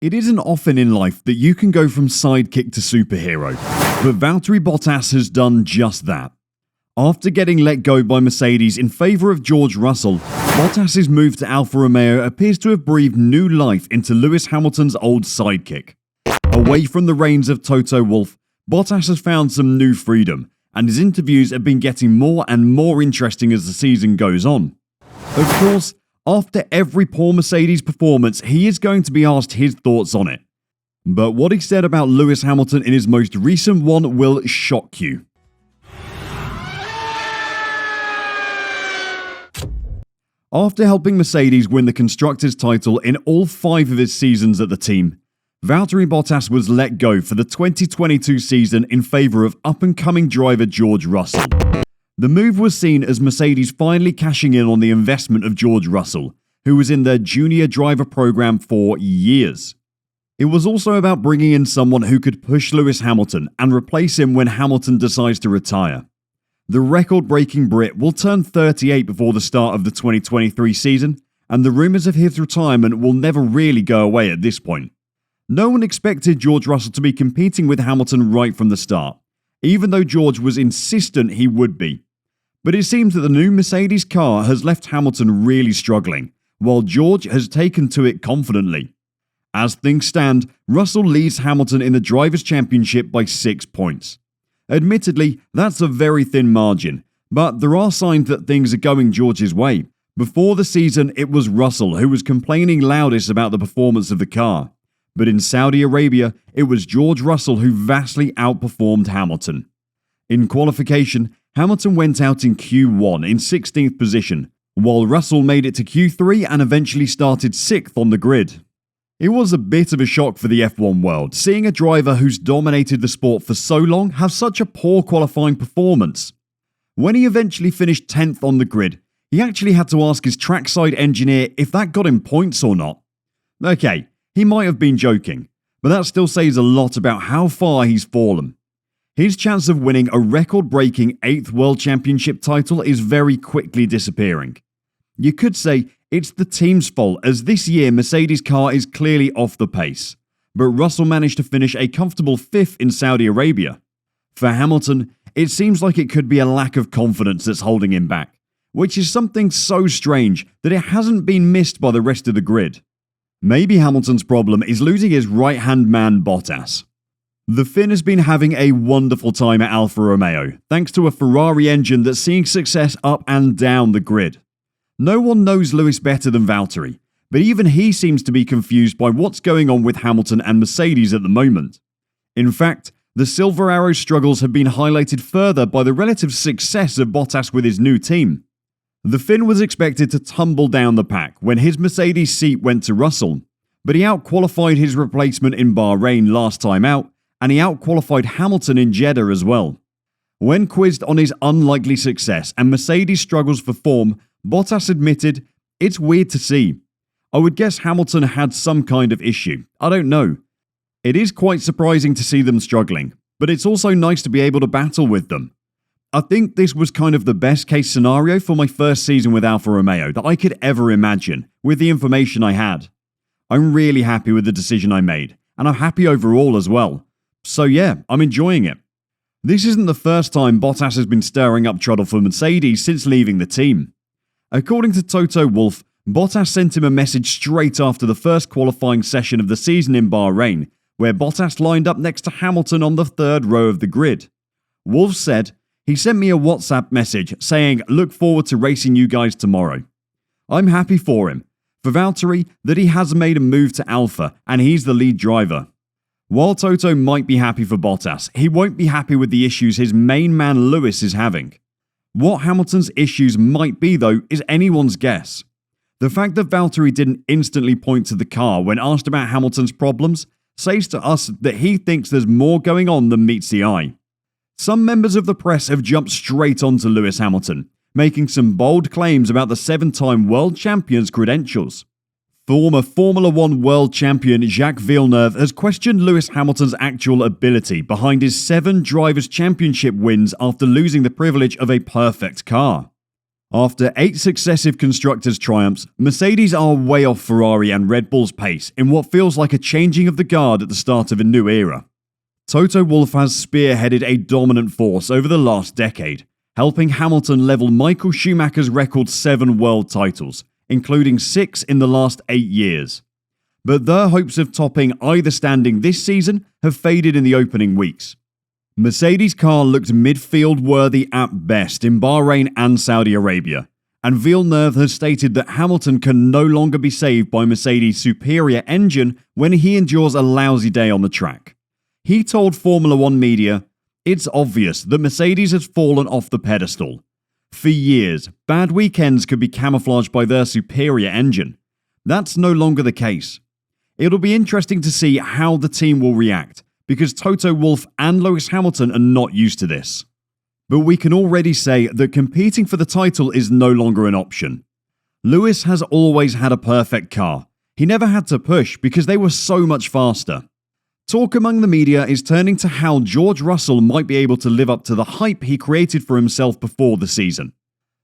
It isn't often in life that you can go from sidekick to superhero, but Valtteri Bottas has done just that. After getting let go by Mercedes in favour of George Russell, Bottas's move to Alfa Romeo appears to have breathed new life into Lewis Hamilton's old sidekick. Away from the reins of Toto Wollf, Bottas has found some new freedom, and his interviews have been getting more and more interesting as the season goes on. Of course, after every poor Mercedes performance, he is going to be asked his thoughts on it. But what he said about Lewis Hamilton in his most recent one will shock you. After helping Mercedes win the Constructors' title in all 5 of his seasons at the team, Valtteri Bottas was let go for the 2022 season in favour of up-and-coming driver George Russell. The move was seen as Mercedes finally cashing in on the investment of George Russell, who was in their junior driver program for years. It was also about bringing in someone who could push Lewis Hamilton and replace him when Hamilton decides to retire. The record-breaking Brit will turn 38 before the start of the 2023 season, and the rumours of his retirement will never really go away at this point. No one expected George Russell to be competing with Hamilton right from the start, even though George was insistent he would be. But it seems that the new Mercedes car has left Hamilton really struggling, while George has taken to it confidently. As things stand, Russell leads Hamilton in the Drivers' Championship by 6 points. Admittedly, that's a very thin margin, but there are signs that things are going George's way. Before the season, it was Russell who was complaining loudest about the performance of the car. But in Saudi Arabia, it was George Russell who vastly outperformed Hamilton. In qualification, Hamilton went out in Q1 in 16th position, while Russell made it to Q3 and eventually started 6th on the grid. It was a bit of a shock for the F1 world, seeing a driver who's dominated the sport for so long have such a poor qualifying performance. When he eventually finished 10th on the grid, he actually had to ask his trackside engineer if that got him points or not. Okay, he might have been joking, but that still says a lot about how far he's fallen. His chance of winning a record-breaking 8th World Championship title is very quickly disappearing. You could say it's the team's fault, as this year Mercedes' car is clearly off the pace, but Russell managed to finish a comfortable 5th in Saudi Arabia. For Hamilton, it seems like it could be a lack of confidence that's holding him back, which is something so strange that it hasn't been missed by the rest of the grid. Maybe Hamilton's problem is losing his right-hand man Bottas. The Finn has been having a wonderful time at Alfa Romeo, thanks to a Ferrari engine that's seeing success up and down the grid. No one knows Lewis better than Valtteri, but even he seems to be confused by what's going on with Hamilton and Mercedes at the moment. In fact, the Silver Arrow struggles have been highlighted further by the relative success of Bottas with his new team. The Finn was expected to tumble down the pack when his Mercedes seat went to Russell, but he outqualified his replacement in Bahrain last time out, and he outqualified Hamilton in Jeddah as well. When quizzed on his unlikely success and Mercedes struggles for form, Bottas admitted, "It's weird to see. I would guess Hamilton had some kind of issue. I don't know. It is quite surprising to see them struggling, but it's also nice to be able to battle with them. I think this was kind of the best case scenario for my first season with Alfa Romeo that I could ever imagine, with the information I had. I'm really happy with the decision I made, and I'm happy overall as well. So yeah, I'm enjoying it." This isn't the first time Bottas has been stirring up trouble for Mercedes since leaving the team. According to Toto Wollf, Bottas sent him a message straight after the first qualifying session of the season in Bahrain, where Bottas lined up next to Hamilton on the 3rd row of the grid. Wollf said, "He sent me a WhatsApp message saying, 'Look forward to racing you guys tomorrow.' I'm happy for him. For Valtteri, that he has made a move to Alfa and he's the lead driver." While Toto might be happy for Bottas, he won't be happy with the issues his main man Lewis is having. What Hamilton's issues might be, though, is anyone's guess. The fact that Valtteri didn't instantly point to the car when asked about Hamilton's problems says to us that he thinks there's more going on than meets the eye. Some members of the press have jumped straight onto Lewis Hamilton, making some bold claims about the 7-time world champion's credentials. Former Formula One world champion Jacques Villeneuve has questioned Lewis Hamilton's actual ability behind his 7 Drivers' Championship wins after losing the privilege of a perfect car. After 8 successive Constructors' triumphs, Mercedes are way off Ferrari and Red Bull's pace in what feels like a changing of the guard at the start of a new era. Toto Wollf has spearheaded a dominant force over the last decade, helping Hamilton level Michael Schumacher's record 7 world titles, including 6 in the last 8 years. But their hopes of topping either standing this season have faded in the opening weeks. Mercedes' car looked midfield worthy at best in Bahrain and Saudi Arabia, and Villeneuve has stated that Hamilton can no longer be saved by Mercedes' superior engine when he endures a lousy day on the track. He told Formula One media, "It's obvious that Mercedes has fallen off the pedestal. For years, bad weekends could be camouflaged by their superior engine. That's no longer the case. It'll be interesting to see how the team will react, because Toto Wollf and Lewis Hamilton are not used to this. But we can already say that competing for the title is no longer an option. Lewis has always had a perfect car. He never had to push because they were so much faster." Talk among the media is turning to how George Russell might be able to live up to the hype he created for himself before the season.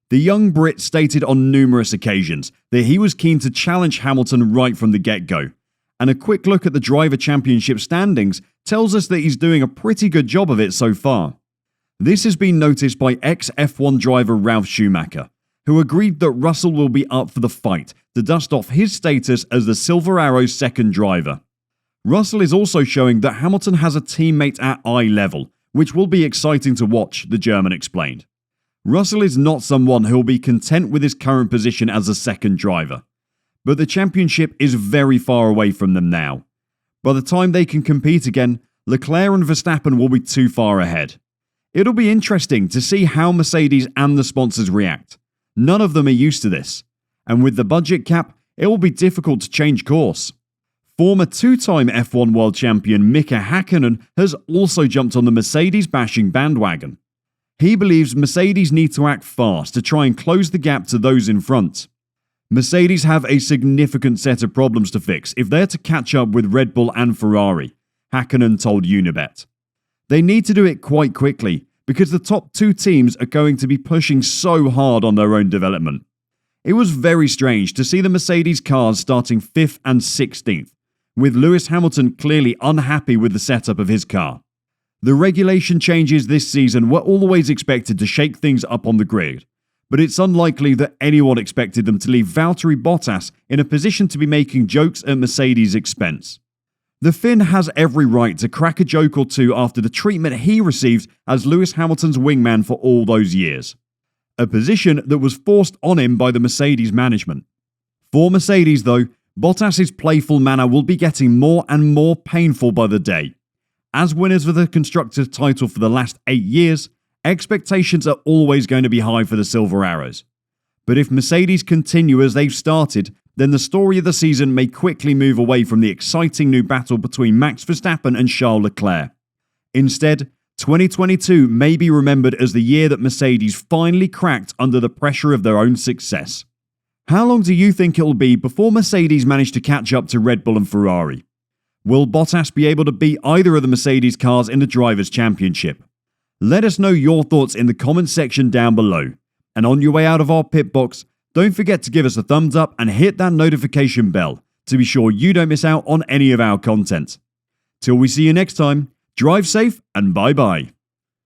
The young Brit stated on numerous occasions that he was keen to challenge Hamilton right from the get-go, and a quick look at the Driver Championship standings tells us that he's doing a pretty good job of it so far. This has been noticed by ex-F1 driver Ralf Schumacher, who agreed that Russell will be up for the fight to dust off his status as the Silver Arrow's second driver. Russell is also showing that Hamilton has a teammate at eye level, which will be exciting to watch, the German explained. Russell is not someone who will be content with his current position as a second driver, but the championship is very far away from them now. By the time they can compete again, Leclerc and Verstappen will be too far ahead. It'll be interesting to see how Mercedes and the sponsors react. None of them are used to this, and with the budget cap, it will be difficult to change course. Former 2-time F1 world champion Mika Häkkinen has also jumped on the Mercedes-bashing bandwagon. He believes Mercedes need to act fast to try and close the gap to those in front. Mercedes have a significant set of problems to fix if they're to catch up with Red Bull and Ferrari, Häkkinen told Unibet. They need to do it quite quickly because the top 2 teams are going to be pushing so hard on their own development. It was very strange to see the Mercedes cars starting 5th and 16th, with Lewis Hamilton clearly unhappy with the setup of his car. The regulation changes this season were always expected to shake things up on the grid, but it's unlikely that anyone expected them to leave Valtteri Bottas in a position to be making jokes at Mercedes' expense. The Finn has every right to crack a joke or two after the treatment he received as Lewis Hamilton's wingman for all those years, a position that was forced on him by the Mercedes management. For Mercedes though, Bottas's playful manner will be getting more and more painful by the day. As winners of the Constructors' title for the last 8 years, expectations are always going to be high for the Silver Arrows. But if Mercedes continue as they've started, then the story of the season may quickly move away from the exciting new battle between Max Verstappen and Charles Leclerc. Instead, 2022 may be remembered as the year that Mercedes finally cracked under the pressure of their own success. How long do you think it'll be before Mercedes manage to catch up to Red Bull and Ferrari? Will Bottas be able to beat either of the Mercedes cars in the Drivers' Championship? Let us know your thoughts in the comments section down below. And on your way out of our pit box, don't forget to give us a thumbs up and hit that notification bell to be sure you don't miss out on any of our content. Till we see you next time, drive safe and bye bye.